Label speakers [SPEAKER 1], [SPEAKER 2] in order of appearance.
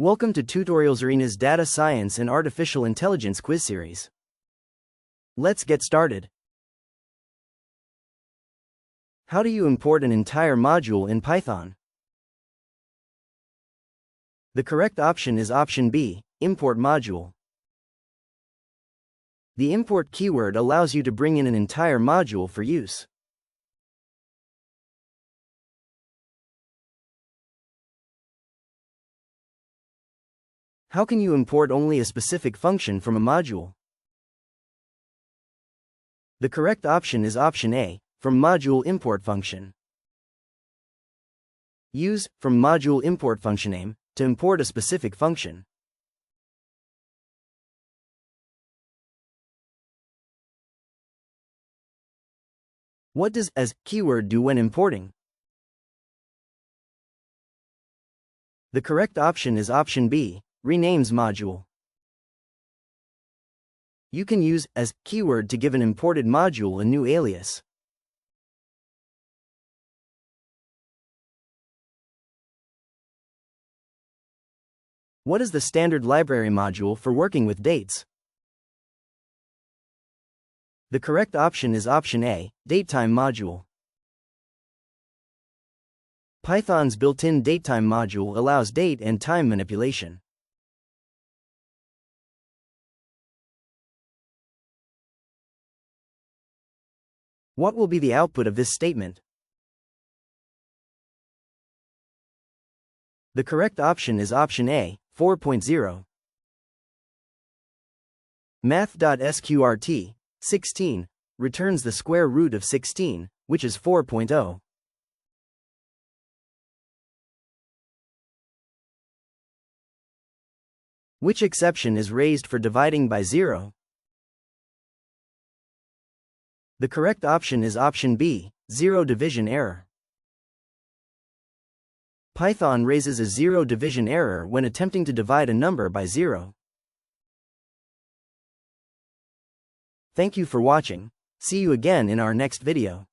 [SPEAKER 1] Welcome to TutorialsArena's Data Science and Artificial Intelligence quiz series. Let's get started. How do you import an entire module in Python? The correct option is option B, import module. The import keyword allows you to bring in an entire module for use. How can you import only a specific function from a module? The correct option is option A, from module import function. Use from module import function name to import a specific function. What does as keyword do when importing? The correct option is option B, renames module. You can use as keyword to give an imported module a new alias. What is the standard library module for working with dates? The correct option is option A, datetime module. Python's built-in datetime module allows date and time manipulation. What will be the output of this statement? The correct option is option A, 4.0. Math.sqrt, 16, returns the square root of 16, which is 4.0. Which exception is raised for dividing by 0? The correct option is option B, zero division error. Python raises a zero division error when attempting to divide a number by 0. Thank you for watching. See you again in our next video.